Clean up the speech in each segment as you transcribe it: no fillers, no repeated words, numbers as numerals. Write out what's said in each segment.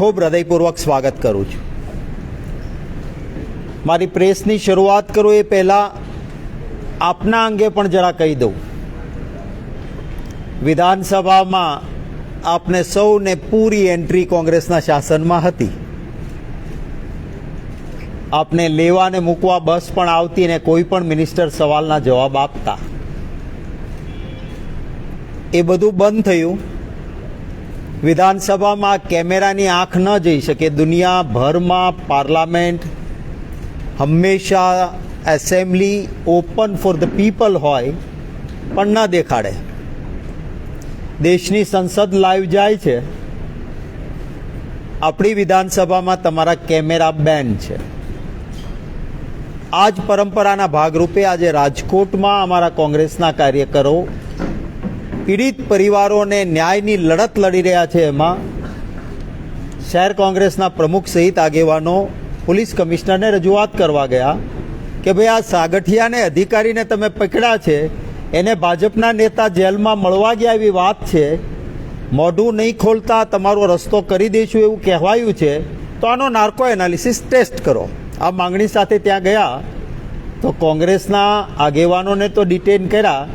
ખૂબ હૃદયપૂર્વક સ્વાગત કરું છું। મારી પ્રેસની શરૂઆત કરું એ પહેલાં આપના અંગે પણ જરા કહી દઉં। વિધાનસભામાં આપને સૌને પૂરી એન્ટ્રી કોંગ્રેસના શાસનમાં હતી। આપને લેવા ને મૂકવા બસ પણ આવતી ને કોઈ પણ મિનિસ્ટર સવાલના જવાબ આપતા। એ બધું બંધ થયું। વિધાનસભામાં કેમેરાની આંખ ન જઈ શકે। દુનિયાભરમાં પાર્લામેન્ટ હંમેશા assembly open for the people હોય પણ ન દેખાડે। દેશની સંસદ લાઈવ જાય છે, આપણી વિધાનસભામાં તમારા કેમેરા બેન છે। આ જ પરંપરાના ભાગરૂપે આજે રાજકોટમાં અમારા કોંગ્રેસના કાર્યકરો પીડિત પરિવારોને ન્યાયની લડત લડી રહ્યા છે। એમાં શહેર કોંગ્રેસના પ્રમુખ સહિત આગેવાનો પોલીસ કમિશનરને રજૂઆત કરવા ગયા કે ભાઈ આ સાગઠિયાને અધિકારીને તમે પકડ્યા છે, એને ભાજપના નેતા જેલમાં મળવા ગયા એવી વાત છે, મોઢું નહીં ખોલતા તમારો રસ્તો કરી દઈશું એવું કહેવાયું છે, તો આનો નાર્કો એનાલિસિસ ટેસ્ટ કરો। આ માંગણી સાથે ત્યાં ગયા તો કોંગ્રેસના આગેવાનોને તો ડિટેન કર્યા,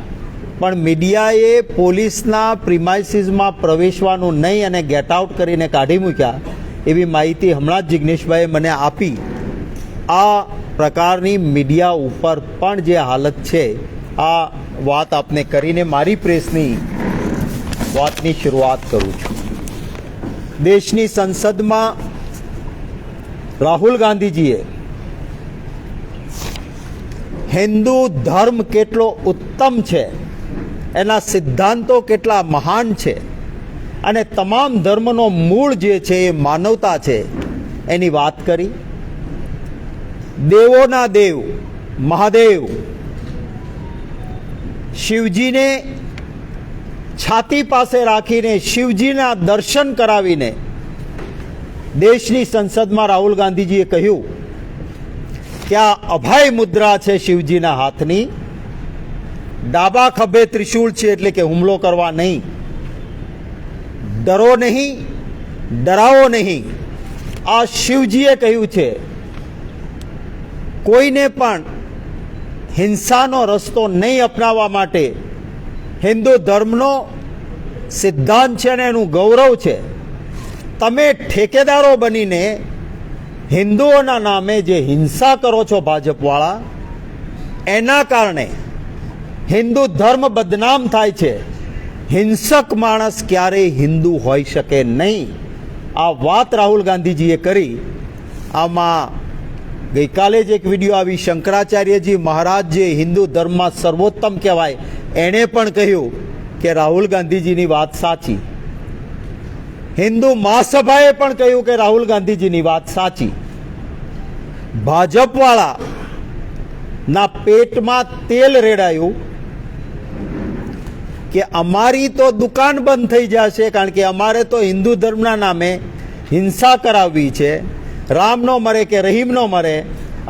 પણ મીડિયાએ પોલીસના પ્રિમાઇસીસમાં પ્રવેશવાનું નહીં અને ગેટ આઉટ કરીને કાઢી મૂક્યા એવી માહિતી હમણાં જ જિગ્નેશભાઈએ મને આપી। આ પ્રકારની મીડિયા ઉપર પણ જે હાલત છે, આ વાત આપને કરીને મારી પ્રેસની વાતની શરૂઆત કરું છું। દેશની સંસદમાં રાહુલ ગાંધીજીએ હિન્દુ ધર્મ કેટલો ઉત્તમ છે, એના સિદ્ધાંતો કેટલા મહાન છે અને તમામ ધર્મનો મૂળ જે છે એ માનવતા છે એની વાત કરી। દેવોના દેવ મહાદેવ શિવજીને છાતી પાસે રાખીને શિવજીના દર્શન કરાવીને દેશની સંસદમાં રાહુલ ગાંધીજીએ કહ્યું કે આ અભય મુદ્રા છે શિવજીના હાથની, ડાબા ખભે ત્રિશૂળ છે એટલે કે હુમલો કરવા નહીં, ડરો નહીં, ડરાવો નહીં। આ શિવજીએ કહ્યું છે કોઈને પણ હિંસાનો રસ્તો નહીં અપનાવવા માટે હિન્દુ ધર્મનો સિદ્ધાંત છે અને એનું ગૌરવ છે। તમે ઠેકેદારો બનીને હિન્દુઓના નામે જે હિંસા કરો છો ભાજપવાળા, એના કારણે હિન્દુ ધર્મ બદનામ થાય છે। હિંસક માણસ ક્યારેય હિન્દુ હોઈ શકે નહીં। આ વાત રાહુલ ગાંધીજીએ કરી। આમાં ગઈકાલે જ એક વિડીયો આવી, શંકરાચાર્યજી મહારાજ જે હિન્દુ ધર્મમાં સર્વોત્તમ કહેવાય, એણે પણ કહ્યું કે રાહુલ ગાંધીજીની વાત સાચી। હિન્દુ મહાસભાએ પણ કહ્યું કે રાહુલ ગાંધીજીની વાત સાચી। ભાજપવાળા ના પેટમાં તેલ રેડાયું કે અમારી તો દુકાન બંધ થઈ જશે, કારણ કે અમારે તો હિન્દુ ધર્મના નામે હિંસા કરાવવી છે, રામ નો મરે કે રહીમ નો મરે,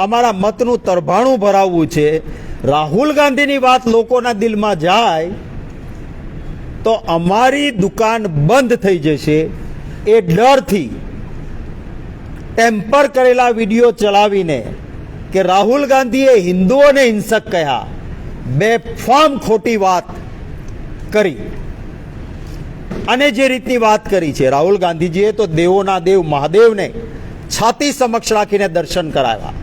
અમારા મતનું તરભાણું ભરાવવું છે। રાહુલ ગાંધીની વાત લોકોના દિલમાં જાય તો અમારી દુકાન બંધ થઈ જશે એ ડરથી ટેમ્પર કરેલા વિડીયો ચલાવીને કે રાહુલ ગાંધીએ હિન્દુઓને હિંસક કહ્યા, બેફામ ખોટી વાત કરી। અને જે રીતની વાત કરી છે રાહુલ ગાંધીજીએ, તો દેવોના દેવ મહાદેવને છાતી સમક્ષ રાખીને દર્શન કરાવ્યા।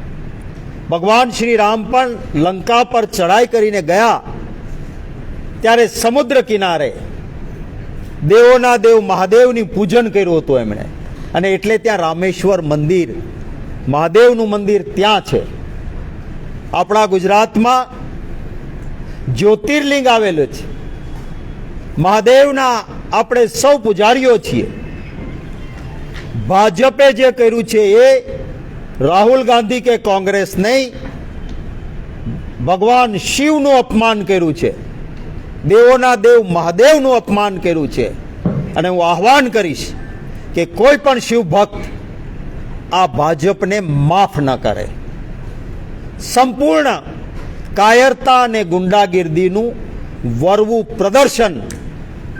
ભગવાન શ્રી રામ પણ લંકા પર ચઢાઈ કરીને ગયા ત્યારે સમુદ્ર કિનારે દેવોના દેવ મહાદેવની પૂજન કર્યું હતું એમણે, અને એટલે ત્યાં રામેશ્વર મંદિર, મહાદેવનું મંદિર ત્યાં છે। આપણા ગુજરાતમાં જ્યોતિર્લિંગ આવેલું છે, મહાદેવના આપણે સૌ પૂજારીઓ છીએ। ભાજપે જે કર્યું છે એ રાહુલ ગાંધી કે કોંગ્રેસ નહીં, ભગવાન શિવનું અપમાન કર્યું છે, દેવોના દેવ મહાદેવનું અપમાન કર્યું છે। અને હું આહ્વાન કરીશ કે કોઈ પણ શિવ ભક્ત આ ભાજપને માફ ન કરે। સંપૂર્ણ કાયરતા અને ગુંડાગીર્દીનું વરવું પ્રદર્શન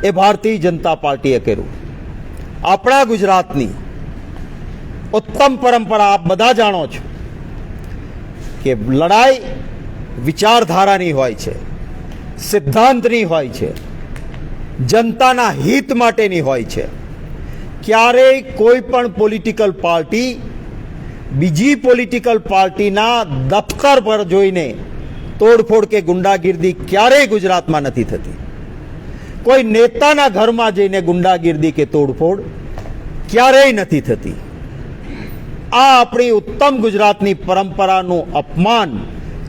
એ ભારતીય જનતા પાર્ટીએ કર્યું। આપણા ગુજરાતની ઉત્તમ પરંપરા આપ બધા જાણો છો કે લડાઈ વિચારધારાની હોય છે, સિદ્ધાંતની હોય છે, જનતાના હિત માટેની હોય છે. ક્યારેય કોઈ પણ પોલિટિકલ પાર્ટી બીજી પોલિટિકલ પાર્ટીના દફતર પર જોઈને તોડફોડ કે ગુંડાગીર્દી ક્યારેય ગુજરાતમાં નથી થતી. કોઈ નેતાના ઘરમાં જઈને ગુંડાગીર્દી કે તોડફોડ ક્યારેય નથી થતી. આ આપણી ઉત્તમ ગુજરાતની પરંપરાનું અપમાન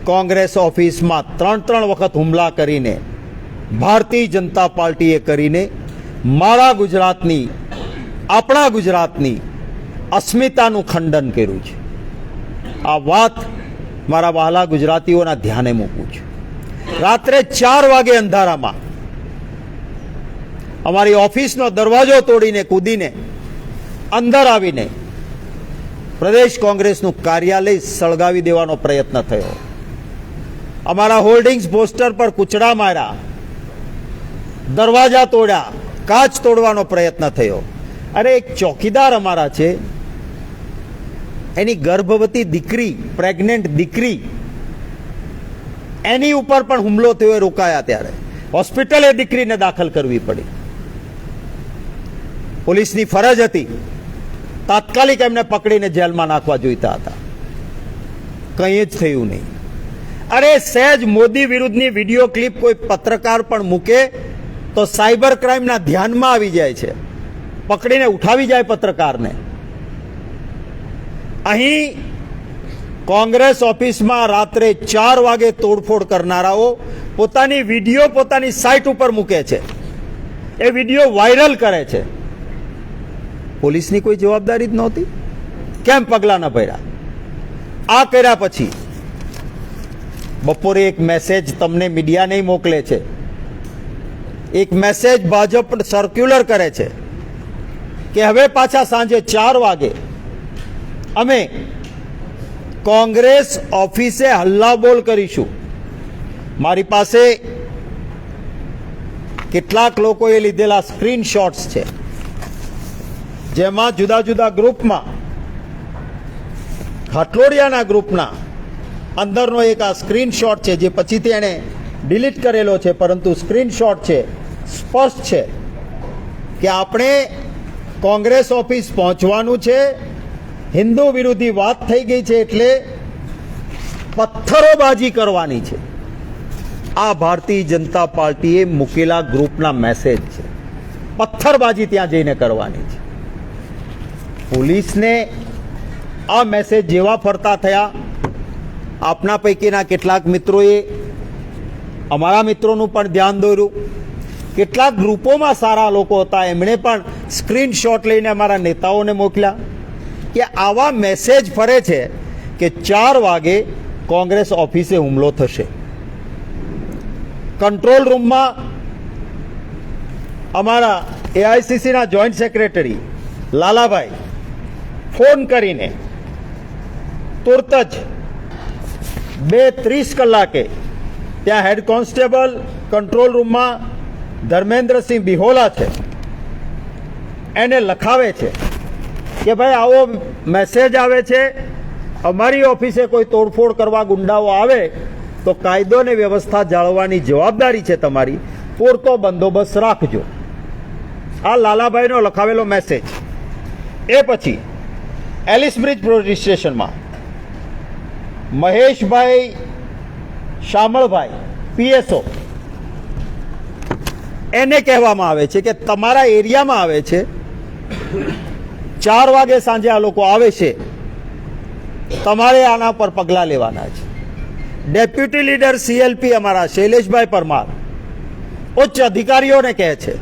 કોંગ્રેસ ઓફિસમાં 3 વખત હુમલા કરીને, ભારતીય જનતા પાર્ટીએ કરીને મારા ગુજરાતની, આપણા ગુજરાતની અસ્મિતાનું ખંડન કર્યું છે. આ વાત મારા વહાલા ગુજરાતીઓના ધ્યાને મૂકું છું. રાત્રે 4 વાગે અંધારામાં અમારી ઓફિસનો દરવાજો તોડીને કૂદીને અંદર આવીને પ્રદેશ કોંગ્રેસનું કાર્યાલય સળગાવી દેવાનો પ્રયત્ન થયો. અમારા હોર્ડિંગ્સ પોસ્ટર પર કૂચડા માર્યા, દરવાજા તોડ્યા, કાચ તોડવાનો પ્રયત્ન થયો. અરે એક ચોકીદાર અમારા છે, એની ગર્ભવતી દીકરી, પ્રેગ્નેન્ટ દીકરી, એની ઉપર પણ હુમલો થયો, રોકાયા. ત્યારે હોસ્પિટલે દીકરીને દાખલ કરવી પડી. પોલીસની ફરજ હતી, તાત્કાલિક એમને પકડીને જેલમાં નાખવા જોઈતા હતા. કંઈ જ થયું નહીં. અરે સહેજ મોદી વિરુદ્ધની વિડીયો ક્લિપ કોઈ પત્રકાર પણ મૂકે તો સાયબર ક્રાઇમના ધ્યાનમાં આવી જાય છે, પકડીને ઉઠાવી જાય પત્રકારને. અહીં કોંગ્રેસ ઓફિસમાં રાત્રે 4 વાગે તોડફોડ કરનારાઓ પોતાની વિડીયો પોતાની સાઇટ ઉપર મૂકે છે, એ વિડીયો વાયરલ કરે છે. પોલીસની કોઈ જવાબદારી જ નહોતી? કેમ પગલાં ન ભર્યા? આ કર્યા પછી બપોરે એક મેસેજ તમને મીડિયા નહીં મોકલે છે, એક મેસેજ ભાજપ સર્ક્યુલર કરે છે કે હવે પાછા સાંજે 4 વાગે અમે કોંગ્રેસ ઓફિસે હલ્લાબોલ કરીશું. મારી પાસે કેટલાક લોકોએ લીધેલા સ્ક્રીનશોટ્સ છે, જેમાં જુદા જુદા ગ્રુપમાં, હાટલોડિયાના ગ્રુપના અંદરનો એક આ સ્ક્રીનશોટ છે, જે પછીથી એણે ડિલીટ કરેલો છે, પરંતુ સ્ક્રીનશોટ છે, સ્પષ્ટ છે કે આપણે કોંગ્રેસ ઓફિસ પહોંચવાનું છે, હિન્દુ વિરોધી વાત થઈ ગઈ છે એટલે પથ્થરોબાજી કરવાની છે. આ ભારતીય જનતા પાર્ટીએ મૂકેલા ગ્રુપના મેસેજ છે. પથ્થરબાજી ત્યાં જઈને કરવાની છે. પોલીસને આ મેસેજ જેવા ફરતા થયા, આપના પૈકીના કેટલાક મિત્રોએ અમારા મિત્રોનું પણ ધ્યાન દોર્યું. કેટલાક ગ્રુપોમાં સારા લોકો હતા, એમણે પણ સ્ક્રીનશોટ લઈને અમારા નેતાઓને મોકલ્યા કે આવા મેસેજ ફરે છે કે 4 વાગે કોંગ્રેસ ઓફિસે હુમલો થશે. કંટ્રોલ રૂમમાં અમારા એઆઈસીસીના જોઈન્ટ સેક્રેટરી લાલાભાઈ ફોન કરીને તુરત જ 2:30 કલાકે ત્યાં હેડ કોન્સ્ટેબલ કંટ્રોલ રૂમમાં ધર્મેન્દ્રસિંહ બિહોલા છે, એને લખાવે છે કે ભાઈ આવો મેસેજ આવે છે, અમારી ઓફિસે કોઈ તોડફોડ કરવા ગુંડાઓ આવે તો કાયદો અને વ્યવસ્થા જાળવવાની જવાબદારી છે તમારી, પૂરતો બંદોબસ્ત રાખજો. આ લાલાભાઈનો લખાવેલો મેસેજ. એ પછી એલિસ બ્રિજ પોલીસ સ્ટેશનમાં મહેશભાઈ શામળભાઈ પીએસઓ, એને કહેવામાં આવે છે કે તમારા એરિયામાં આવે છે, 4 વાગે સાંજે આ લોકો આવે છે, તમારે આના પર પગલાં લેવાના છે. ડેપ્યુટી લીડર સીએલપી અમારા શૈલેષભાઈ પરમાર ઉચ્ચ અધિકારીઓને કહે છે,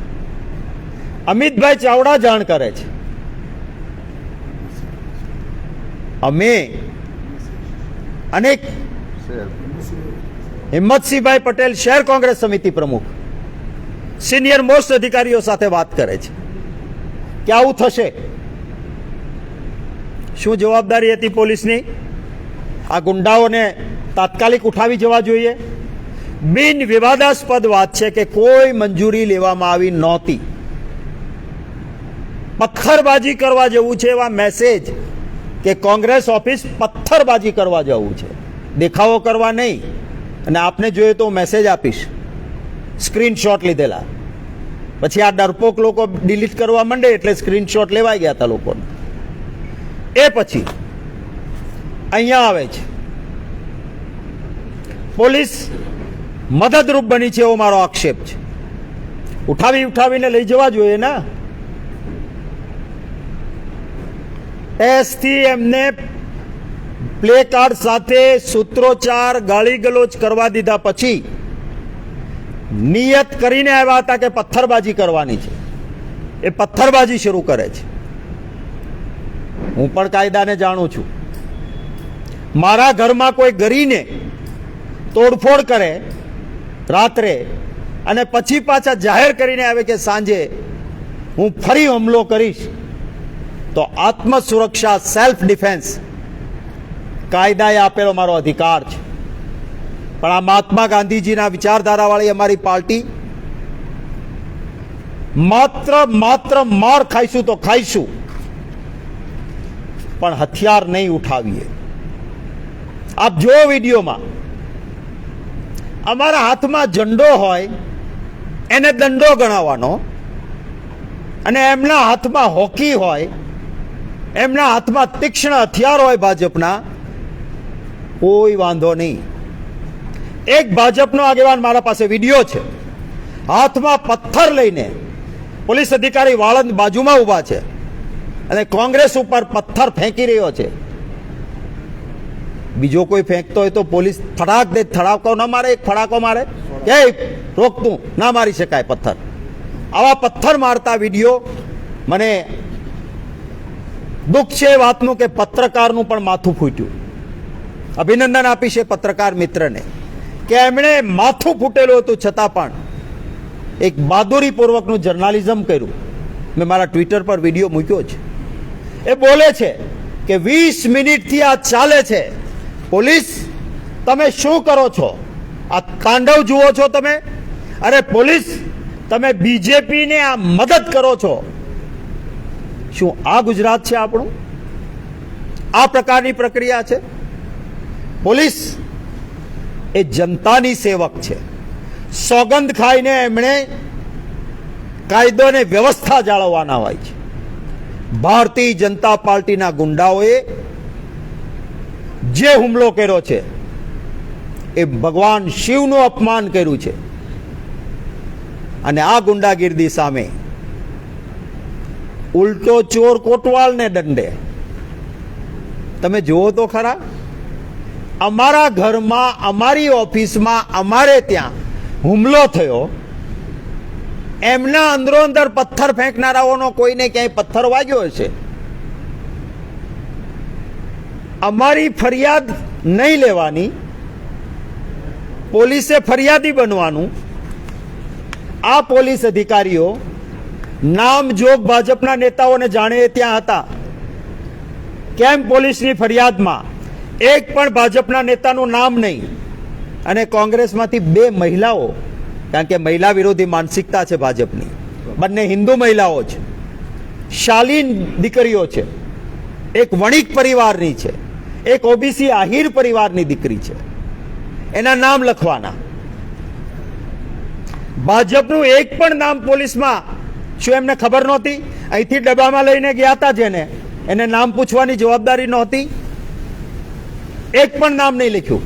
અમિતભાઈ ચાવડા જાણ કરે છે. અમે અનેક હિંમતસિંહભાઈ પટેલ શહેર કોંગ્રેસ સમિતિ પ્રમુખ સિનિયર મોસ્ટ અધિકારીઓ સાથે વાત કરે છે કે આવું થશે. શું જવાબદારી હતી પોલીસની? આ ગુંડાઓને તાત્કાલિક ઉઠાવી જવા જોઈએ. બિન વિવાદાસ્પદ વાત છે કે કોઈ મંજૂરી લેવામાં આવી નહોતી. પથ્થરબાજી કરવા જેવું છે એવા મેસેજ કે કોંગ્રેસ ઓફિસ પથ્થરબાજી કરવા જવું છે, દેખાવો કરવા નહીં. અને આપને જોઈએ તો હું મેસેજ આપીશ, સ્ક્રીનશોટ લીધેલા. પછી આ ડરપોક લોકો ડિલીટ કરવા માંડે એટલે સ્ક્રીનશોટ લેવાઈ ગયા હતા લોકોને. એ પછી અહીંયા આવે છે પોલીસ મદદરૂપ બની છે એવો મારો આક્ષેપ છે. ઉઠાવીને લઈ જવા જોઈએ ને. એસથી એમને પ્લે કાર્ડ સાથે સૂત્રોચ્ચાર ગાળી ગલોચ કરવા દીધા પછી નિયત કરીને આવ્યા હતા કે પથ્થરબાજી કરવાની છે. એ પથ્થરબાજી શરૂ કરે છે. હું પણ કાયદાને જાણું છું. મારા ઘરમાં કોઈ ગરીને તોડફોડ કરે રાત્રે અને પછી પાછા જાહેર કરીને આવે કે સાંજે હું ફરી હુમલો કરીશ, તો આત્મ સુરક્ષા, સેલ્ફ ડિફેન્સ કાયદાએ આપેલો મારો અધિકાર છે. પણ આ મહાત્મા ગાંધીજીના વિચારધારાવાળી અમારી પાર્ટી માત્ર માર ખાઈશું તો ખાઈશું, પણ હથિયાર નહીં ઉઠાવીએ. આપ જો વિડીયોમાં અમારા હાથમાં ઝંડો હોય એને દંડો ગણાવવાનો, અને એમના હાથમાં હોકી હોય, એમના હાથમાં તીક્ષ્ણ હથિયાર હોય ભાજપના, કોઈ વાંધો નહીં. એક ભાજપનો આગેવાન મારા પાસે વિડીયો છે, હાથમાં પથ્થર લઈને પોલીસ અધિકારી વાળંદ બાજુમાં ઊભા છે અને કોંગ્રેસ ઉપર પથ્થર ફેંકી રહ્યો છે. બીજો કોઈ ફેંકતો હોય તો પોલીસ ફટાક દે, થડાકો ના મારે, એક ફટાકો મારે, એ રોકતું ના મારી શકાય પથ્થર. આવા પથ્થર મારતા વિડીયો, મને દુઃખ છે એ વાતનું કે પત્રકારનું પણ માથું ફૂટ્યું. અભિનંદન આપીશ એ પત્રકાર મિત્રને કે એમણે માથું ફૂટેલું હતું છતાં પણ એક બહાદુરીપૂર્વકનું જર્નાલિઝમ કર્યું. મેં મારા ટ્વિટર પર વિડીયો મૂક્યો છે. એ બોલે છે કે 20 મિનિટથી આ ચાલે છે, પોલીસ તમે શું કરો છો? આ તાંડવ જુઓ છો તમે? અરે પોલીસ તમે બીજેપીને આ મદદ કરો છો. શું આ ગુજરાત છે આપણું? આ પ્રકારની પ્રક્રિયા છે? પોલીસ એ જનતાની સેવક છે. સોગંદ ખાઈને એમણે કાયદો અને વ્યવસ્થા જાળવવાના હોય છે. ભારતીય જનતા પાર્ટીના ગુંડાઓએ જે હુમલો કર્યો છે એ ભગવાન શિવનું અપમાન કર્યું છે. અને આ ગુંડાગીર્દી સામે ઉલટો ચોર કોટવાલને દંડે. તમે જુઓ તો ખરા, અમારા ઘરમાં, અમારી ઓફિસમાં, અમારે ત્યાં હુમલો થયો, એમના અંદરો અંદર પથ્થર ફેંકનારાઓનો કોઈને ક્યાંય પથ્થર વાગ્યો હશે, અમારી ફરિયાદ નહીં લેવાની, પોલીસે ફરિયાદી બનવાનું. આ પોલીસ અધિકારીઓ નામજોગ ભાજપના નેતાઓને જાણે ત્યાં હતા. કેમ પોલીસની ફરિયાદમાં એક પણ ભાજપના નેતાનું નામ નહીં? અને કોંગ્રેસમાંથી 2 મહિલાઓ, કારણ કે મહિલા વિરોધી માનસિકતા છે ભાજપની, બંને હિન્દુ મહિલાઓ છે, શાલીન દીકરીઓ છે, એક વણિક પરિવારની છે, એક ઓબીસી આહિર પરિવારની દીકરી છે, એના નામ લખવાના. ભાજપનું એક પણ નામ પોલીસમાં શું એમને ખબર નહોતી? અહીંથી ડબ્બામાં લઈને ગયા હતા જેને, એને નામ પૂછવાની જવાબદારી નહોતી? એક પણ નામ નહીં લખ્યું.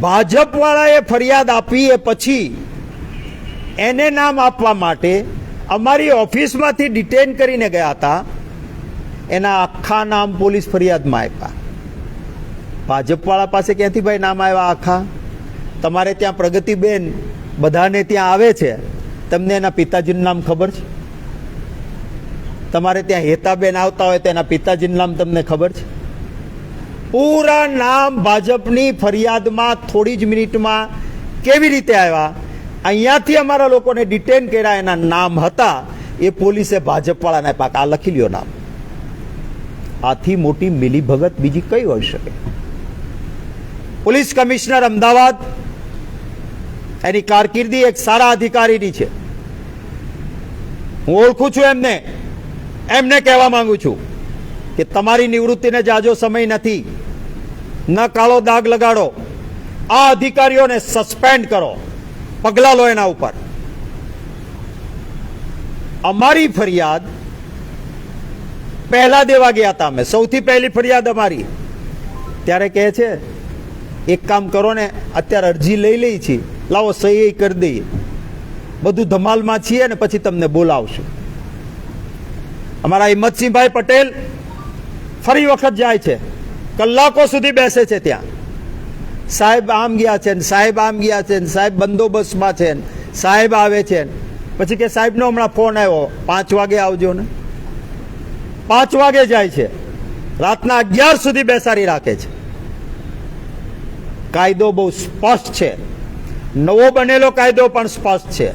ભાજપવાળાએ ફરિયાદ આપી એ પછી એને નામ આપવા માટે અમારી ઓફિસમાંથી ડિટેન કરીને ગયા હતા. એના આખા નામ પોલીસ ફરિયાદમાં આપ્યા. ભાજપવાળા પાસે ક્યાંથી ભાઈ નામ આવ્યા આખા? તમારે ત્યાં પ્રગતિબેન બધાને ત્યાં આવે છે, તમને એના પિતાજીનું નામ ખબર છે? તમારે ત્યાં હેતાબેન આવતા હોય તો એના પિતાજીનું નામ તમને ખબર છે? પૂરા નામ ભાજપની ફરિયાદમાં થોડી જ મિનિટમાં કેવી રીતે આવ્યા? અહીંયાથી અમારા લોકોને ડિટેન કર્યા, એના નામ હતા, એ પોલીસે ભાજપવાળાને આપ્યા. આ લખી લ્યો નામ. આથી મોટી મિલીભગત બીજી કઈ હોઈ શકે? પોલીસ કમિશનર અમદાવાદ, એની કારકિર્દી એક સારા અધિકારીની છે. હું ઓળખું છું એમને કહેવા માંગુ છું કે તમારી નિવૃત્તિને જાજો સમય નથી, ન કાળો દાગ લગાડો, આ અધિકારીઓને સસ્પેન્ડ કરો, પગલાં લો એના ઉપર. અમારી ફરિયાદ પહેલા દેવા ગયા હતા, અમે સૌથી પહેલી ફરિયાદ અમારી. ત્યારે કહે છે એક કામ કરો ને, અત્યારે અરજી લઈ લઈ છીએ, લાવો સહી કરી દઈએ, બધું ધમાલમાં છીએ ને પછી તમને બોલાવશું. અમારા હિંમતસિંહભાઈ પટેલ ફરી વખત જાય છે, કલાકો સુધી બેસે છે ત્યાં. સાહેબ આમ ગયા છે ને સાહેબ આમ ગયા છે ને સાહેબ બંદોબસ્તમાં છે ને સાહેબ આવે છે ને પછી કે સાહેબનો હમણાં ફોન આવ્યો, 5 વાગે આવજો ને. 5 વાગે જાય છે, રાતના 11 સુધી બેસાડી રાખે છે. કાયદો બહુ સ્પષ્ટ છે, નવો બનેલો કાયદો પણ સ્પષ્ટ છે.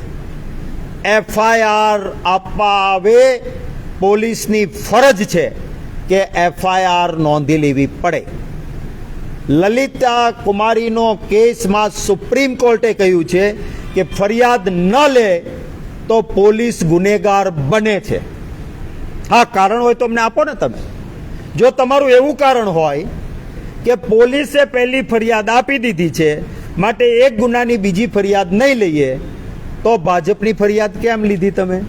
FIR આપવા આવે, પોલીસની ફરજ છે કે FIR નોંધી લેવી પડે. લલિતા કુમારીનો કેસમાં સુપ્રીમ કોર્ટે કહ્યું છે કે ફરિયાદ ન લે તો પોલીસ ગુનેગાર બને છે. હા, કારણ હોય તો અમને આપો ને તમે. જો તમારું એવું કારણ હોય કે પોલીસે પહેલી ફરિયાદ આપી દીધી છે માટે એક ગુનાની બીજી ફરિયાદ નહીં લઈએ, તો ભાજપની ફરિયાદ કેમ લીધી તમે?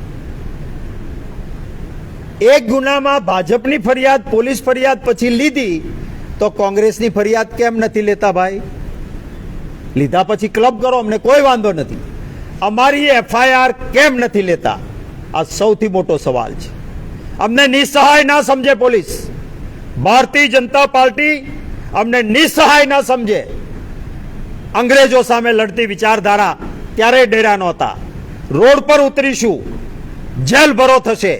એક ગુનામાં ભાજપની ફરિયાદ, પોલીસ ફરિયાદ પછી લીધી, તો કોંગ્રેસની ફરિયાદ કેમ નથી લેતા ભાઈ? લીધા પછી ક્લબ કરો, અમને કોઈ વાંધો નથી. અમારી FIR કેમ નથી લેતા? આ સૌથી મોટો સવાલ છે. અમને નિસહાય ના સમજે પોલીસ, ભારતીય જનતા પાર્ટી અમને નિસહાય ના સમજે. અંગ્રેજો સામે લડતી વિચારધારા ત્યારે ડેરા નહોતા. રોડ પર ઉતરીશું, જેલ ભરો થશે,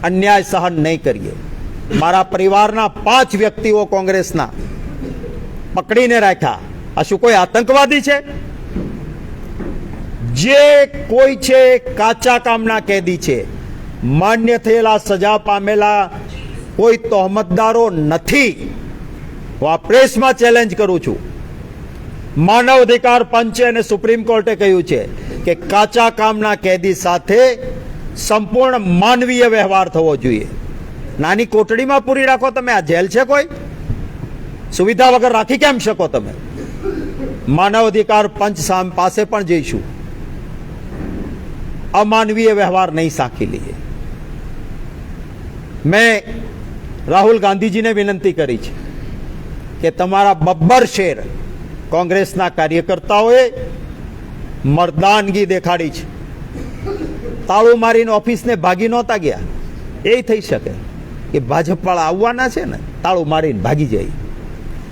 અન્યાય સહન નહીં કરીએ. મારા પરિવારના 5 વ્યક્તિઓ કોંગ્રેસના પકડીને રાખ્યા. આ શું કોઈ આતંકવાદી છે? જે કોઈ છે કાચા કામના કેદી છે, માન્ય થયેલા સજા પામેલા કોઈ તહોમતદારો નથી. હું આ પ્રેસમાં ચેલેન્જ કરું છું. માનવ અધિકાર પંચે અને સુપ્રીમ કોર્ટે કહ્યું છે કે કાચા કામના કેદી સાથે સંપૂર્ણ માનવીય વ્યવહાર થવો જોઈએ. નાની કોટડીમાં પૂરી રાખો તમે, આ જેલ છે કોઈ? સુવિધા વગર રાખી કેમ શકો તમે? માનવ અધિકાર પંચ પાસે પણ જઈશું. અમાનવીય વ્યવહાર નહીં સાંખી લઈએ. મેં રાહુલ ગાંધીજીને વિનંતી કરી છે કે તમારા બબ્બર શેર કોંગ્રેસના કાર્યકર્તાઓએ મર્દાનગી દેખાડી છે. તાળું મારીને ઓફિસને ભાગી નહોતા ગયા. એ થઈ શકે કે ભાજપવાળા આવવાના છે ને, તાળું મારીને ભાગી જાય.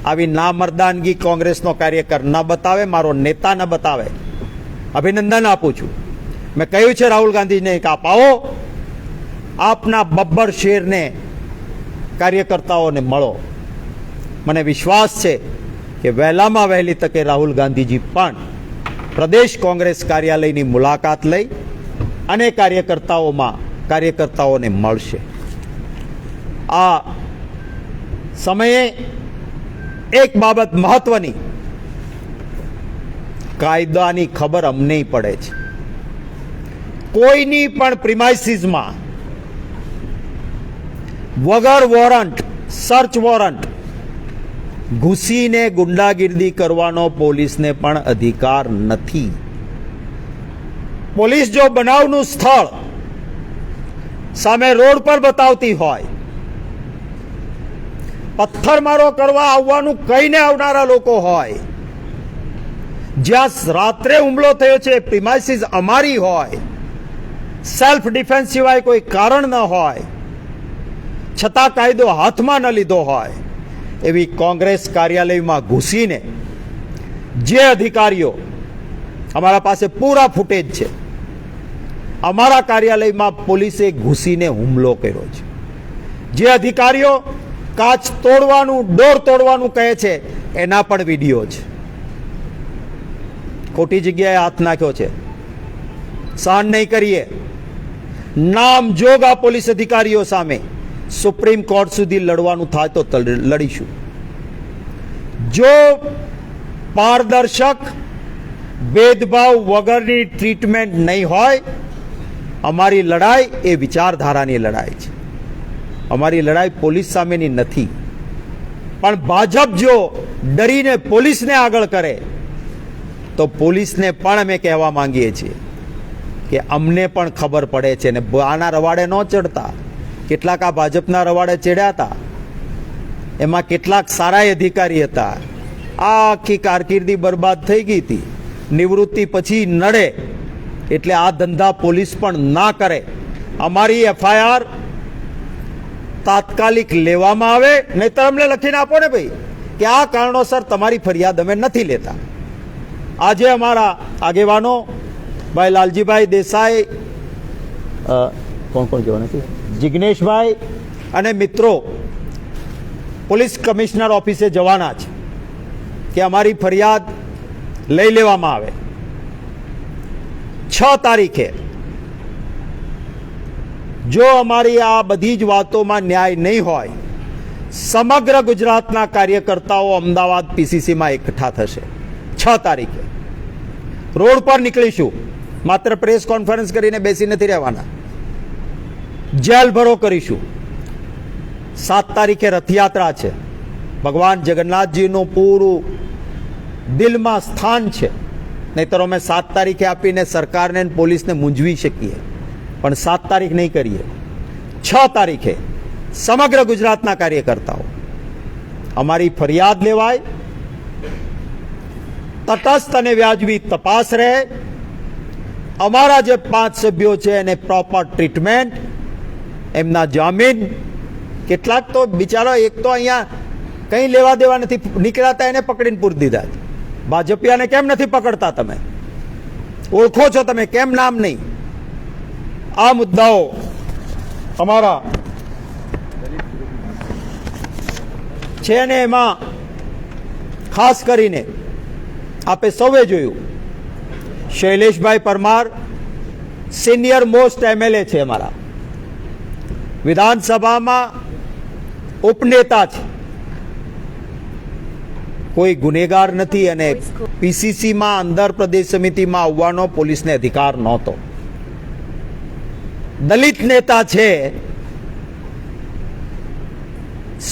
આવી ના મર્દાનગી કોંગ્રેસનો કાર્યકર ન બતાવે, મારો નેતા ન બતાવે. અભિનંદન આપું છું. મેં કહ્યું છે રાહુલ ગાંધીને કે આપ આવો, આપના બબ્બર શેરને કાર્યકર્તાઓને મળો. મને વિશ્વાસ છે કે વહેલામાં વહેલી તકે રાહુલ ગાંધીજી પણ પ્રદેશ કોંગ્રેસ કાર્યાલયની મુલાકાત લઈ અને કાર્યકર્તાઓને મળશે. આ સમયે એક બાબત મહત્વની, કાયદાની ખબર અમને પડે છે. કોઈની પણ પ્રિમાઇસીસમાં વગર વોરંટ, સર્ચ વોરંટ ઘૂસીને ગુંડાગીર્દી કરવાનો પોલીસને પણ અધિકાર નથી. પોલીસ જો બનાવનું સ્થળ સામે રોડ પર બતાવતી હોય, પથ્થરમારો કરવા આવવાનું કહીને આવનારા લોકો હોય, જ્યાં રાત્રે હુમલો થયો છે પ્રિમાઇસીસ અમારી હોય, સેલ્ફ ડિફેન્સ સિવાય કોઈ કારણ ન હોય, છતાં કાયદો હાથમાં ન લીધો હોય, એવી કોંગ્રેસ કાર્યાલયમાં ઘૂસીને જે અધિકારીઓ, અમારા પાસે પૂરા ફૂટેજ છે, અમારા કાર્યાલયમાં પોલીસે ઘૂસીને હુમલો કર્યો છે. જે અધિકારીઓ કાચ તોડવાનું, ડોર તોડવાનું કહે છે, એના પણ વિડીયો છે. ખોટી જગ્યાએ હાથ નાખ્યો છે. સહન નહીં કરીએ. નામ જોગ આ પોલીસ અધિકારીઓ સામે સુપ્રીમ કોર્ટ સુધી લડવાનું થાય તો લડીશું. જો પારદર્શક, ભેદભાવ વગરની ટ્રીટમેન્ટ નહીં હોય, અમારી લડાઈ એ વિચારધારાની લડાઈ છે. અમારી લડાઈ પોલીસ સામેની નથી. પણ ભાજપ જો ડરીને પોલીસને આગળ કરે તો પોલીસને પણ અમે કહેવા માંગીએ છીએ કે અમને પણ ખબર પડે છે ને આના રવાડે ન ચડતા. કેટલાક આ ભાજપના રવાડે ચડ્યા હતા, એમાં કેટલાક સારા અધિકારી હતા. આ આખી કારકિર્દી બરબાદ થઈ ગઈ હતી. નિવૃત્તિ પછી નડે એટલે આ ધંધા પોલીસ પણ ના કરે. અમારી એફઆઈઆર તાત્કાલિક લેવામાં આવે, નહીતર અમને લખીને આપો ને ભાઈ કે આ કારણોસર તમારી ફરિયાદ અમે નથી લેતા. આજે અમારા આગેવાનો ભાઈ લાલજીભાઈ દેસાઈ, કોણ કહેવાના છે, જિગ્નેશભાઈ અને મિત્રો પોલીસ કમિશનર ઓફિસે જવાના છે કે અમારી ફરિયાદ લઈ લેવામાં આવે. 6 તારીખે જો અમારી આ બધી જ વાતોમાં ન્યાય નહીં હોય, સમગ્ર ગુજરાતના કાર્યકર્તાઓ અમદાવાદ પીસીસીમાં એકઠા થશે. 6 તારીખે રોડ પર નીકળીશું. માત્ર પ્રેસ કોન્ફરન્સ કરીને બેસી નથી રહેવાના, જેલ ભરો કરીશું. 7 તારીખે રથયાત્રા છે. ભગવાન જગન્નાથજીનું પૂરું દિલમાં સ્થાન છે. નહીતર અમે 7 તારીખે આપીને સરકારને અને પોલીસને મૂંઝવી શકીએ, પણ 7 તારીખ નહીં કરીએ. 6 તારીખે સમગ્ર ગુજરાતના કાર્યકર્તાઓ અમારી ફરિયાદ લેવાય, તટસ્થ અને વ્યાજબી તપાસ રહે, અમારા જે 5 સભ્યો છે એને પ્રોપર ટ્રીટમેન્ટ, એમના જામીન. કેટલાક તો બિચારો એક તો અહીંયા કંઈ લેવા દેવા નથી નીકળ્યા, એને પકડીને પૂરી દીધા. ભાજપિયાને કેમ નથી પકડતા? તમે ઓળખો છો, તમે કેમ નામ નહીં? આ મુદ્દાઓ અમારા છે ને એમાં ખાસ કરીને આપે સૌએ જોયું, શૈલેષભાઈ પરમાર સિનિયર મોસ્ટ એમએલએ છે, અમારા વિધાનસભામાં ઉપનેતા છે, કોઈ ગુનેગાર નથી અને પીસીસીમાં અંદર પ્રદેશ સમિતિમાં આવવાનો પોલીસને અધિકાર નહોતો. દલિત નેતા છે,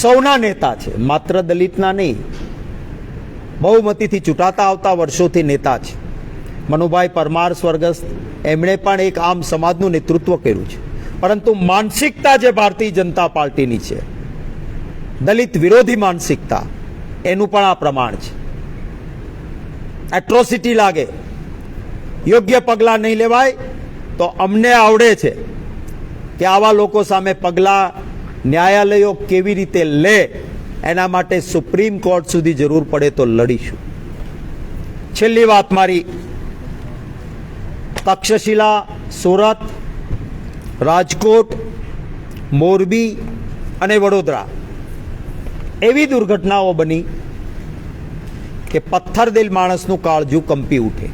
સૌના નેતા છે, માત્ર દલિતના નહીં, બહુમતીથી ચૂંટાતા આવતા વર્ષોથી નેતા છે. મનુભાઈ પરમાર સ્વર્ગસ્થ, એમણે પણ એક આમ સમાજનું નેતૃત્વ કર્યું છે. પરંતુ માનસિકતા જે ભારતીય જનતા પાર્ટીની છે, દલિત વિરોધી માનસિકતા, એનું પણ આ પ્રમાણ છે. એટ્રોસિટી લાગે, યોગ્ય પગલાં નહીં લેવાય તો અમને આવડે છે કે આવા લોકો સામે પગલાં ન્યાયાલયો કેવી રીતે લે, એના માટે સુપ્રીમ કોર્ટ સુધી જરૂર પડે તો લડીશું. છેલ્લી વાત મારી, તક્ષશિલા, સુરત, રાજકોટ, મોરબી અને વડોદરા એવી દુર્ઘટનાઓ બની કે પથ્થરદિલ માણસનું કાળજું કંપી ઉઠે.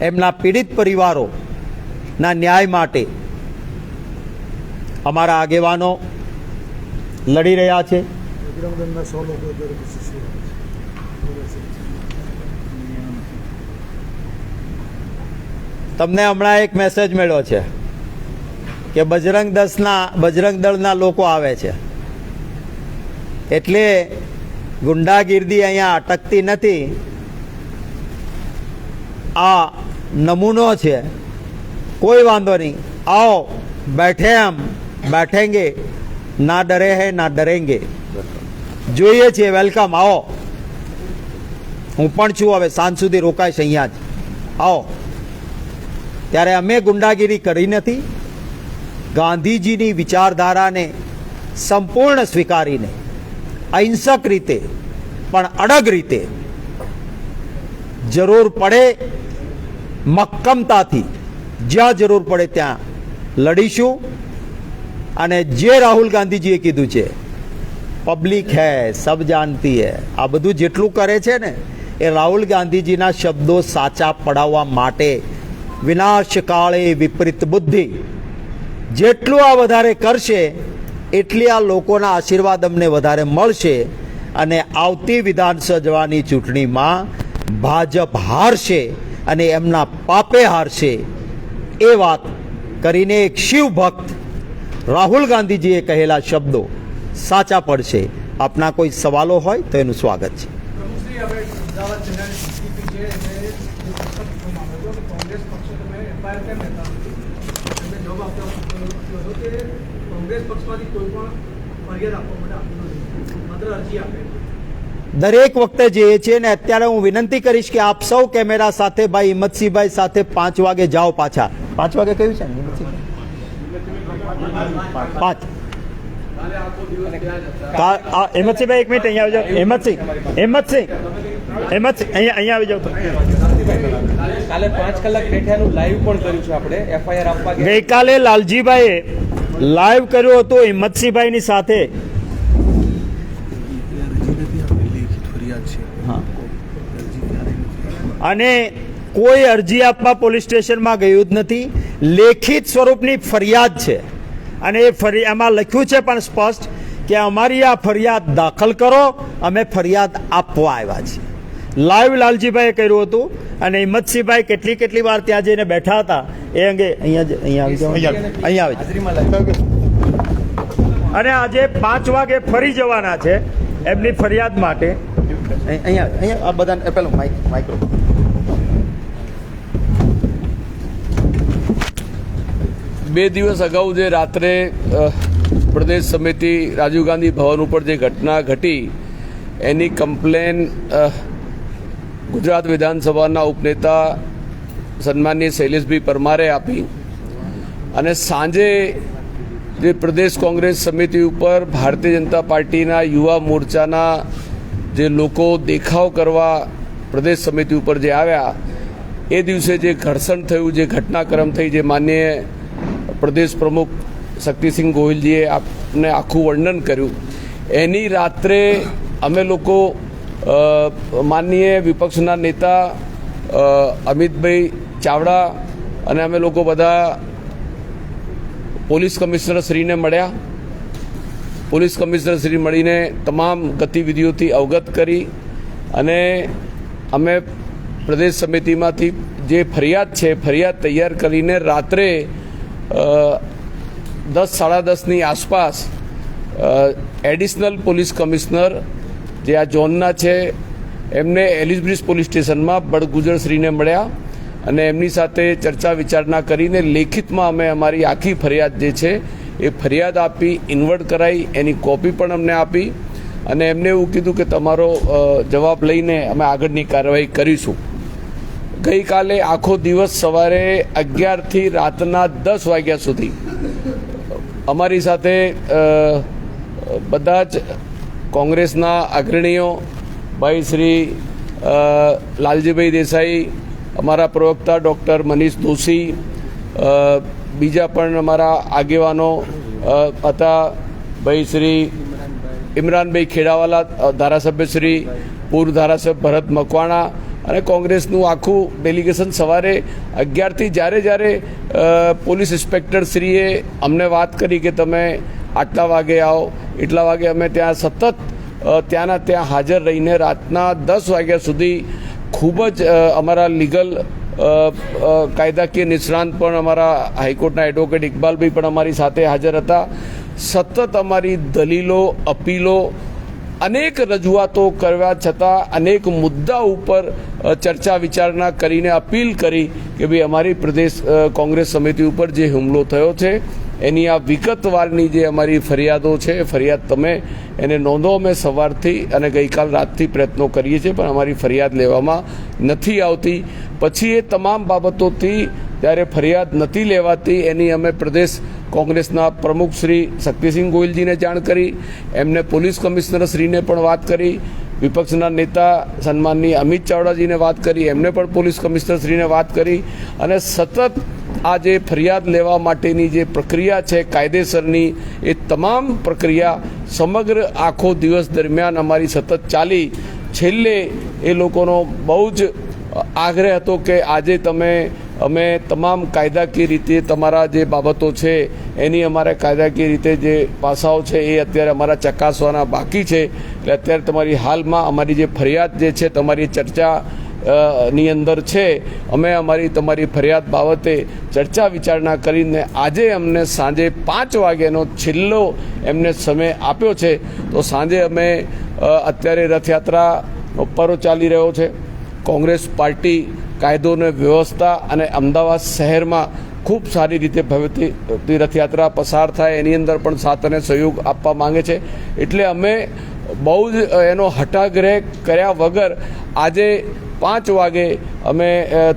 એમના પીડિત પરિવારોના ન્યાય માટે અમારા આગેવાનો લડી રહ્યા છે. તમને હમણાં એક મેસેજ મળ્યો છે કે બજરંગ દળના લોકો આવે છે, એટલે ગુંડાગીર્દી અહીંયા અટકતી નથી. આ નમૂનો છે, કોઈ વાંધો નહીં, આવો બેઠે હમ બેઠેંગે, ના ડરે હૈ ના ડરેંગે. જોઈએ છીએ, વેલકમ, આવો. હું પણ છું, હવે સાંજ સુધી રોકાઈશ અહીંયા જ, આવો. ત્યારે અમે ગુંડાગીરી કરી નથી. ગાંધીજીની વિચારધારાને સંપૂર્ણ સ્વીકારીને અહિંસક રીતે પણ અડગ રીતે જરૂર પડે મક્કમતાથી જ્યાં જરૂર પડે ત્યાં લડીશું. અને જે રાહુલ ગાંધીજીએ કીધું છે, પબ્લિક હૈ સબ જાનતી હૈ, આ બધું જેટલું કરે છે ને એ રાહુલ ગાંધીજીના શબ્દો સાચા પડાવવા માટે, વિનાશકાળે વિપરીત બુદ્ધિ, જેટલું આ વધારે કરશે એટલી આ લોકોના આશીર્વાદ અમને વધારે મળશે અને આવતી વિધાનસભાની ચૂંટણીમાં ભાજપ હારશે અને એમના પાપે હારશે. એ વાત કરીને એક શિવ ભક્ત રાહુલ ગાંધીજીએ કહેલા શબ્દો સાચા પડશે. આપના કોઈ સવાલો હોય તો એનું સ્વાગત છે. દરેક વખતે જે છે ને અત્યારે હું વિનંતી કરીશ કે આપ સૌ કેમેરા સાથે ભાઈ હિંમતસિંહભાઈ સાથે 5 વાગે જાઓ પાછા. 5 વાગે કયું છે હિંમતસિંહભાઈ? એક મિનિટ અહીંયા આવી જાઓ. હિંમતસિંહ અહીંયા આવી જાઓ. કાલે 5 કલાક બેઠાનું લાઈવ પણ કર્યું છે આપણે એફઆઈઆર આપવા. ગઈકાલે લાલજીભાઈએ લાઈવ કર્યું હતું હિંમતસિંહભાઈની સાથે. અને કોઈ અરજી આપવા પોલીસ સ્ટેશનમાં ગયું જ નથી. લેખિત સ્વરૂપની ફરિયાદ છે અને એ એમાં લખ્યું છે પણ સ્પષ્ટ કે અમારી આ ફરિયાદ દાખલ કરો, અમે ફરિયાદ આપવા આવ્યા છીએ. લાઈવ લાલજીભાઈએ કર્યું હતું અને હિંમતસિંહભાઈ કેટલી વાર ત્યાં જઈને બેઠા હતા એ અંગે અહીંયા આવી અને આજે 5 વાગે ફરી જવાના છે એમની ફરિયાદ માટે. અહીંયા આ બધા પેલો માઇક્રો. બે દિવસ અગાઉ જે રાત્રે પ્રદેશ સમિતિ રાજીવ ગાંધી ભવન ઉપર જે ઘટના ઘટી એની કમ્પ્લેન ગુજરાત વિધાનસભાના ઉપનેતા સન્માનીય શૈલેષભાઈ પરમારે આપી અને સાંજે જે પ્રદેશ કોંગ્રેસ સમિતિ ઉપર ભારતીય જનતા પાર્ટીના યુવા મોરચાના જે લોકો દેખાવ કરવા પ્રદેશ સમિતિ ઉપર જે આવ્યા એ દિવસે જે ઘર્ષણ થયું, જે ઘટનાક્રમ થઈ, જે માનનીય પ્રદેશ પ્રમુખ શક્તિસિંહ ગોહિલજીએ આપને આખું વર્ણન કર્યું, એની રાત્રે અમે લોકો માનનીય વિપક્ષના નેતા અમિતભાઈ ચાવડા અને અમે લોકો બધા પોલીસ કમિશનર શ્રીને મળ્યા. પોલીસ કમિશનર શ્રી મળીને તમામ ગતિવિધિઓથી અવગત કરી અને અમે પ્રદેશ સમિતિમાંથી જે ફરિયાદ છે ફરિયાદ તૈયાર કરીને રાત્રે 10-10:30ની આસપાસ એડિશનલ પોલીસ કમિશનર જે આ ઝોનના છે એમને એલિસબ્રિજ પોલીસ સ્ટેશનમાં બળગુજરશ્રીને મળ્યા અને એમની સાથે ચર્ચા વિચારણા કરીને લેખિતમાં અમે અમારી આખી ફરિયાદ જે છે એ ફરિયાદ આપી, ઇન્વર્ટ કરાઈ, એની કોપી પણ અમને આપી અને એમને એવું કીધું કે તમારો જવાબ લઈને અમે આગળની કાર્યવાહી કરીશું. ગઈકાલે આખો દિવસ સવારે 11થી રાતના 10 વાગ્યા સુધી અમારી સાથે બધા જ કોંગ્રેસના અગ્રણીઓ ભાઈ શ્રી લાલજીભાઈ દેસાઈ, અમારા પ્રવક્તા ડૉક્ટર મનીષ દોશી, બીજા પણ અમારા આગેવાનો હતા ભાઈ શ્રી ઇમરાનભાઈ ખેડાવાલા, ધારાસભ્ય શ્રી, પૂર્વ ધારાસભ્ય ભરત મકવાણા અને કોંગ્રેસનું આખું ડેલિગેશન સવારે 11થી જ્યારે પોલીસ ઇન્સ્પેક્ટર શ્રીએ અમને વાત કરી કે તમે આટલા વાગે આવો, એટલા વાગે અમે ત્યાં સતત ત્યાં હાજર રહીને રાતના 10 વાગ્યા સુધી ખૂબ જ અમારા લીગલ કાયદાકીય નિષ્ણાંત પણ અમારા હાઈકોર્ટના એડવોકેટ ઇકબાલભાઈ પણ અમારી સાથે હાજર હતા. સતત અમારી દલીલો, અપીલો, અનેક રજૂઆતો કરવા છતાં અનેક મુદ્દા ઉપર ચર્ચા વિચારણા કરીને અપીલ કરી કે ભાઈ અમારી પ્રદેશ કોંગ્રેસ સમિતિ ઉપર જે હુમલો થયો છે એની આ વિગતવારની જે અમારી ફરિયાદો છે ફરિયાદ તમે એને નોંધો. અમે સવારથી અને ગઈકાલ રાતથી પ્રયત્નો કરીએ છીએ પણ અમારી ફરિયાદ લેવામાં નથી આવતી. પછી એ તમામ બાબતોથી જ્યારે ફરિયાદ નથી લેવાતી એની અમે પ્રદેશ કોંગ્રેસના પ્રમુખ શ્રી શક્તિસિંહ ગોહિલજીને જાણ કરી, એમને પોલીસ કમિશનર શ્રીને પણ વાત કરી, વિપક્ષના નેતા સન્માનની અમિત ચાવડાજીને વાત કરી, એમને પણ પોલીસ કમિશનર શ્રીને વાત કરી અને સતત આ જે ફરિયાદ લેવા માટેની જે પ્રક્રિયા છે કાયદેસરની એ તમામ પ્રક્રિયા સમગ્ર આખો દિવસ દરમિયાન અમારી સતત ચાલી. છેલ્લે એ લોકોનો બહુ જ આગ્રહ હતો કે આજે અમે તમામ કાયદાકીય રીતે તમારા જે બાબતો છે એની અમારે કાયદાકીય રીતે જે પાસાઓ છે એ અત્યારે અમારા ચકાસવાના બાકી છે, એટલે અત્યારે તમારી હાલમાં અમારી જે ફરિયાદ જે છે તમારી ચર્ચા ની અંદર છે, અમે અમારી તમારી ફરિયાદ બાબતે ચર્ચા વિચારણા કરીને આજે અમને સાંજે 5 વાગ્યાનો છેલ્લો એમને સમય આપ્યો છે. તો સાંજે અમે અત્યારે રથયાત્રાનો પર્વ ચાલી રહ્યો છે. કોંગ્રેસ પાર્ટી કાયદો અને વ્યવસ્થા અને અમદાવાદ શહેરમાં ખૂબ સારી રીતે ભવ્યથી રથયાત્રા પસાર થાય એની અંદર પણ સાથ અને સહયોગ આપવા માંગે છે. એટલે અમે બહુ જ એનો હઠાગ્રહ કર્યા વગર આજે 5 વાગે અમે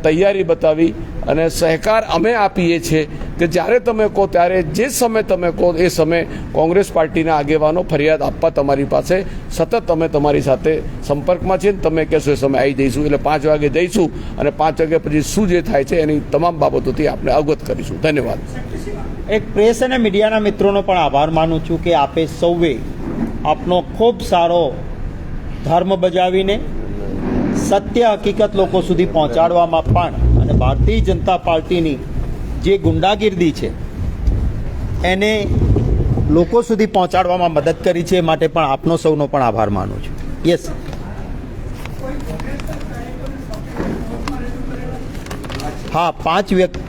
તૈયારી બતાવી અને સહકાર અમે આપીએ છીએ કે જ્યારે તમે કહો ત્યારે જે સમય તમે કહો એ સમય કોંગ્રેસ પાર્ટીના આગેવાનો ફરિયાદ આપવા તમારી પાસે સતત અમે તમારી સાથે સંપર્કમાં છીએ. તમે કહેશો એ સમય આવી જઈશું. એટલે 5 વાગે જઈશું અને 5 વાગ્યા પછી શું જે થાય છે એની તમામ બાબતોથી આપણે અવગત કરીશું. ધન્યવાદ. એક પ્રેસ અને મીડિયાના મિત્રોનો પણ આભાર માનું છું કે આપે સૌએ આપનો ખૂબ સારો ધર્મ બજાવીને સત્ય હકીકત લોકો સુધી પહોંચાડવામાં પણ અને ભારતીય જનતા પાર્ટીની જે ગુંડાગીર્દી છે એને લોકો સુધી પહોંચાડવામાં મદદ કરી છે. માટે પણ આપનો સૌનો પણ આભાર માનું છું. યસ, હા, 5 વ્યક્તિ.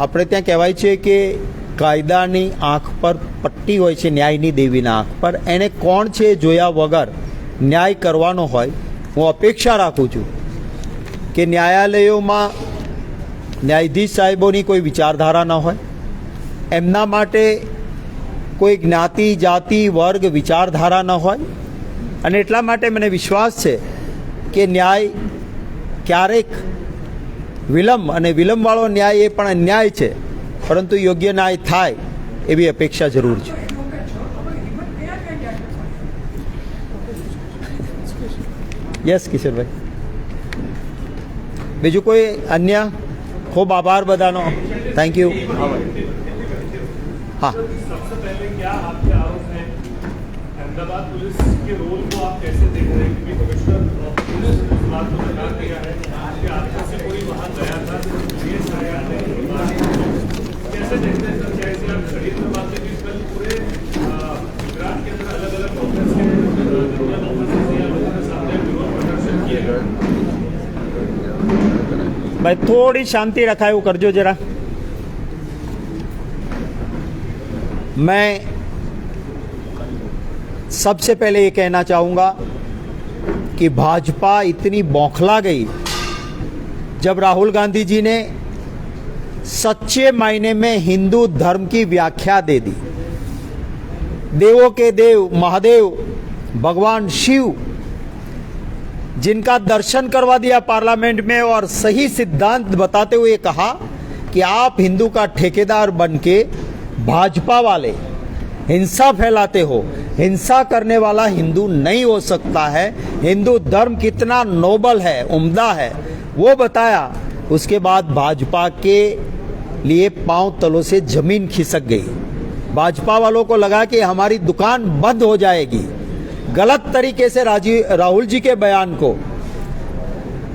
આપણે ત્યાં કહેવાય છે કે કાયદાની આંખ પર પટ્ટી હોય છે, ન્યાયની દેવીના આંખ પર. એને કોણ છે જોયા વગર ન્યાય કરવાનો હોય. હું અપેક્ષા રાખું છું કે ન્યાયાલયોમાં ન્યાયાધીશ સાહેબોની કોઈ વિચારધારા ન હોય, એમના માટે કોઈ જ્ઞાતિ, જાતિ, વર્ગ વિચારધારા ન હોય. અને એટલા માટે મને વિશ્વાસ છે કે ન્યાય ક્યારેક વિલંબ, અને વિલંબવાળો ન્યાય એ પણ અન્યાય છે, પરંતુ યોગ્ય ન્યાય થાય એવી અપેક્ષા જરૂર છે. યસ કિશોરભાઈ, બીજું કોઈ અન્ય? ખૂબ આભાર બધાનો. Thank you. हाँ, सबसे पहले क्या आपके आरोप हैं अहमदाबाद पुलिस के रोल को आप कैसे देख रहे हैं? क्योंकि कमिश्नर पुलिस इस बात को बता दिया है कि आपका से कोई वहाँ गया था, केस आया है, कैसे देखते हैं सर? क्या इसे आप शरीर में बात कि कल पूरे गुजरात के अंदर अलग अलग कांग्रेस के लोगों के सामने विरोध प्रदर्शन किए गए? भाई थोड़ी शांति रखायो करजो जरा. मैं सबसे पहले ये कहना चाहूँगा कि भाजपा इतनी बौखला गई जब राहुल गांधी जी ने सच्चे मायने में हिंदू धर्म की व्याख्या दे दी. देवों के देव महादेव भगवान शिव, जिनका दर्शन करवा दिया पार्लियामेंट में और सही सिद्धांत बताते हुए कहा कि आप हिंदू का ठेकेदार बनके भाजपा वाले हिंसा फैलाते हो. हिंसा करने वाला हिंदू नहीं हो सकता है. हिंदू धर्म कितना नोबल है, उम्दा है, वो बताया. उसके बाद भाजपा के लिए पांव तलों से जमीन खिसक गई. भाजपा वालों को लगा कि हमारी दुकान बंद हो जाएगी. गलत तरीके से राहुल जी के बयान को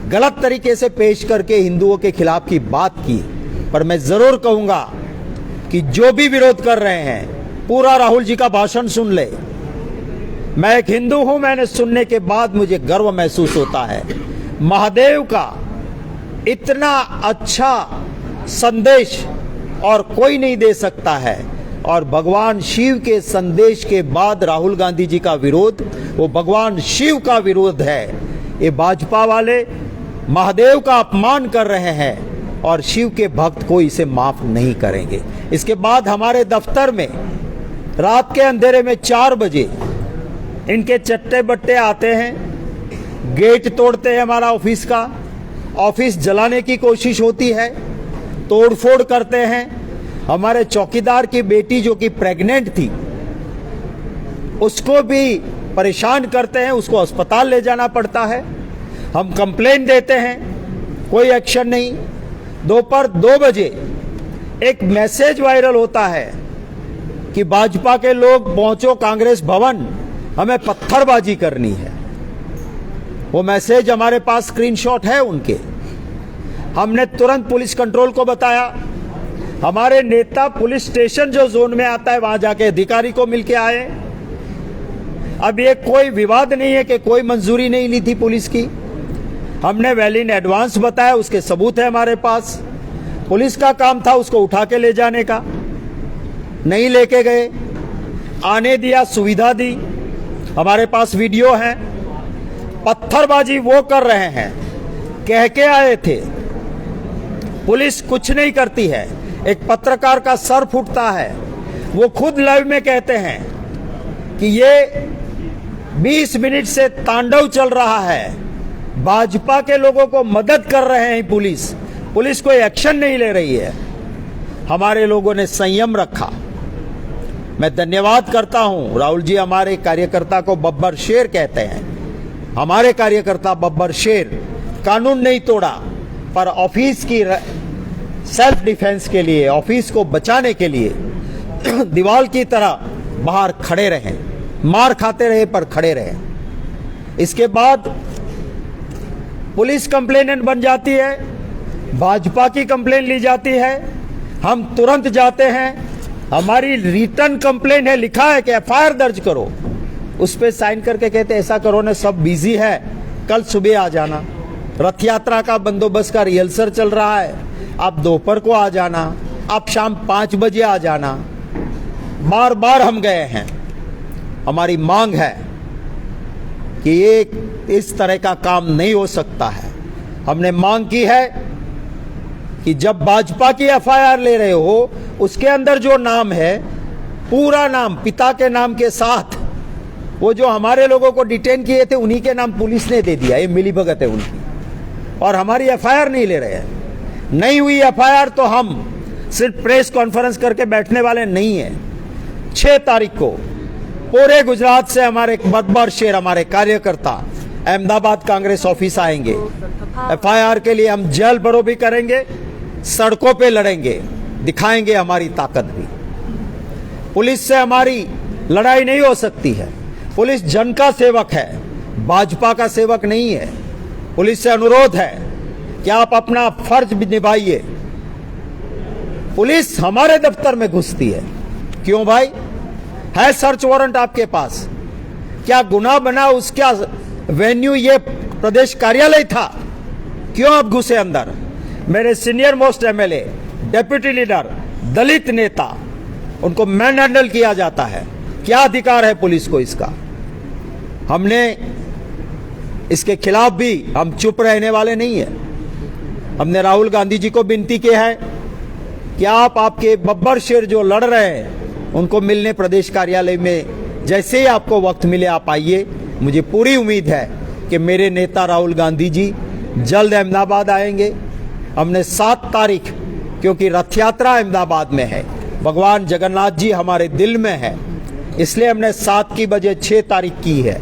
गलत तरीके से पेश करके हिंदुओं के खिलाफ की बात की. पर मैं जरूर कहूंगा कि जो भी विरोध कर रहे हैं पूरा राहुल जी का भाषण सुन ले. मैं एक हिंदू हूं, मैंने सुनने के बाद मुझे गर्व महसूस होता है. महादेव का इतना अच्छा संदेश और कोई नहीं दे सकता है. और भगवान शिव के संदेश के बाद राहुल गांधी जी का विरोध वो भगवान शिव का विरोध है. ये भाजपा वाले महादेव का अपमान कर रहे हैं और शिव के भक्त को इसे माफ नहीं करेंगे. इसके बाद हमारे दफ्तर में रात के अंधेरे में 4 बजे इनके चट्टे बट्टे आते हैं, गेट तोड़ते हैं हमारा ऑफिस का, ऑफिस जलाने की कोशिश होती है, तोड़फोड़ करते हैं. हमारे चौकीदार की बेटी जो कि प्रेग्नेंट थी उसको भी परेशान करते हैं, उसको अस्पताल ले जाना पड़ता है. हम कंप्लेंट देते हैं, कोई एक्शन नहीं. दोपहर 2 बजे एक मैसेज वायरल होता है कि भाजपा के लोग पहुंचो कांग्रेस भवन, हमें पत्थरबाजी करनी है। वो मैसेज हमारे पास स्क्रीनशॉट है उनके। हमने तुरंत पुलिस कंट्रोल को बताया। हमारे नेता पुलिस स्टेशन जो जोन में आता है वहां जाके अधिकारी को मिलके आए। अब ये कोई विवाद नहीं है कि कोई मंजूरी नहीं ली थी पुलिस की। हमने वेल इन एडवांस बताया, उसके सबूत है हमारे पास। पुलिस का काम था उसको उठा के ले जाने का, नहीं लेके गए, आने दिया, सुविधा दी। हमारे पास वीडियो है। पत्थरबाजी वो कर रहे हैं, कह के आए थे। पुलिस कुछ नहीं करती है। एक पत्रकार का सर फूटता है, वो खुद लाइव में कहते हैं कि ये 20 मिनट से तांडव चल रहा है, भाजपा के लोगों को मदद कर रहे हैं पुलिस कोई एक्शन नहीं ले रही है। हमारे लोगों ने संयम रखा। मैं धन्यवाद करता हूं। राहुल जी हमारे कार्यकर्ता को बब्बर शेर कहते हैं। हमारे कार्यकर्ता बब्बर शेर कानून नहीं तोड़ा, पर ऑफिस की सेल्फ डिफेंस के लिए, ऑफिस को बचाने के लिए दीवार की तरह बाहर खड़े रहे, मार खाते रहे पर खड़े रहे। इसके बाद पुलिस कंप्लेनेंट बन जाती है, भाजपा की कंप्लेन ली जाती है, हम तुरंत जाते हैं। हमारी रिटर्न कंप्लेन है, लिखा है कि एफआईआर दर्ज करो, उस पे साइन करके कहते ऐसा करो ना, सब बिजी है, कल सुबह आ जाना। रथ यात्रा का बंदोबस्त का रिहर्सल चल रहा है, आप दोपहर को आ जाना, आप शाम 5 बजे आ जाना। बार बार हम गए हैं। हमारी मांग है कि ये इस तरह का काम नहीं हो सकता है। हमने मांग की है कि जब भाजपा की एफआईआर ले रहे हो, उसके अंदर जो नाम है, पूरा नाम पिता के नाम के साथ, वो जो हमारे लोगों को डिटेन किए थे उन्हीं के नाम पुलिस ने दे दिया। ये मिलीभगत है उनकी, और हमारी एफआईआर नहीं ले रहे हैं। नहीं हुई एफआईआर तो हम सिर्फ प्रेस कॉन्फ्रेंस करके बैठने वाले नहीं है। 6 तारीख को पूरे गुजरात से हमारे बब्बर शेर, हमारे कार्यकर्ता अहमदाबाद कांग्रेस ऑफिस आएंगे। एफआईआर के लिए हम जेल भरो भी करेंगे, सड़कों पे लड़ेंगे, दिखाएंगे हमारी ताकत भी। पुलिस से हमारी लड़ाई नहीं हो सकती है। पुलिस जन का सेवक है, भाजपा का सेवक नहीं है। पुलिस से अनुरोध है कि आप अपना फर्ज भी निभाइए। पुलिस हमारे दफ्तर में घुसती है, क्यों भाई? है सर्च वारंट आपके पास? क्या गुनाह बना? उसका वेन्यू ये प्रदेश कार्यालय था, क्यों आप घुसे अंदर? मेरे senior most MLA, deputy leader, Dalit नेता, उनको मैन हैंडल किया जाता है। क्या अधिकार है पुलिस को इसका? हमने इसके खिलाफ भी हम चुप रहने वाले नहीं है। हमने राहुल गांधी जी को विनती की है कि आप आपके बब्बर शेर जो लड़ रहे हैं उनको मिलने प्रदेश कार्यालय में जैसे ही आपको वक्त मिले आप आइए। मुझे पूरी उम्मीद है कि मेरे नेता राहुल गांधी जी जल्द अहमदाबाद आएंगे। हमने 7 तारीख, क्योंकि रथ यात्रा अहमदाबाद में है, भगवान जगन्नाथ जी हमारे दिल में है, इसलिए हमने 7 की बजाय 6 तारीख की है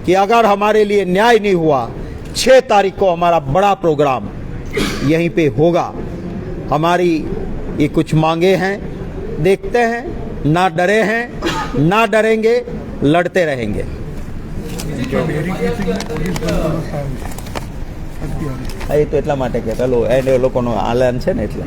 कि अगर हमारे लिए न्याय नहीं हुआ, 6 तारीख को हमारा बड़ा प्रोग्राम यहीं पे होगा। हमारी ये कुछ मांगे हैं, देखते हैं, ना डरे हैं, ना डरेंगे, लड़ते रहेंगे। એ તો એટલા માટે કે ચલો એને લોકોનો આલન છે ને એટલે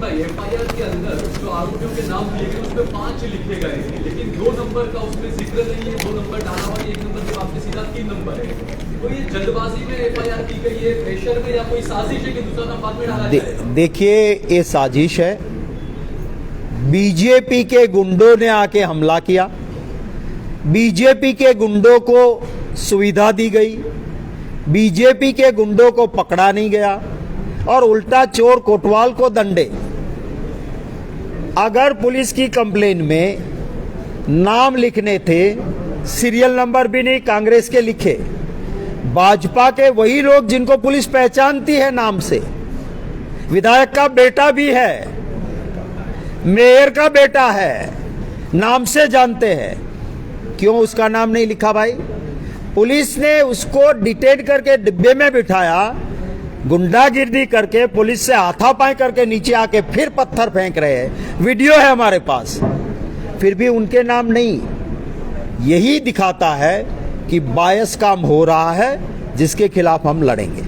भाई एफआईआर के अंदर जो आरोपियों के नाम लिए गए उसमें 5 लिखे गए हैं, लेकिन 2 नंबर का उसमें जिक्र नहीं है। 2 नंबर डाला हुआ है, 1 नंबर के बाद में सीधा 3 नंबर है। तो ये जल्दबाजी में एफआईआर की गई है, प्रेशर में, या कोई साजिश है कि दूसरा नाम बाद में डाला जाए? देखिए, ये साजिश है। बीजेपी के गुंडों ने आके हमला किया, बीजेपी के गुंडों को सुविधा दी गई, बीजेपी के गुंडों को पकड़ा नहीं गया, और उल्टा चोर कोतवाल को दंडे। अगर पुलिस की कंप्लेन में नाम लिखने थे, सीरियल नंबर भी नहीं कांग्रेस के लिखे, भाजपा के वही लोग जिनको पुलिस पहचानती है नाम से, विधायक का बेटा भी है, मेयर का बेटा है, नाम से जानते हैं, क्यों उसका नाम नहीं लिखा भाई? पुलिस ने उसको डिटेन करके डिब्बे में बिठाया, गुंडागिर्दी करके पुलिस से हाथापाई करके नीचे आके फिर पत्थर फेंक रहे हैं। वीडियो है हमारे पास, फिर भी उनके नाम नहीं। यही दिखाता है कि बायस काम हो रहा है, जिसके खिलाफ हम लड़ेंगे।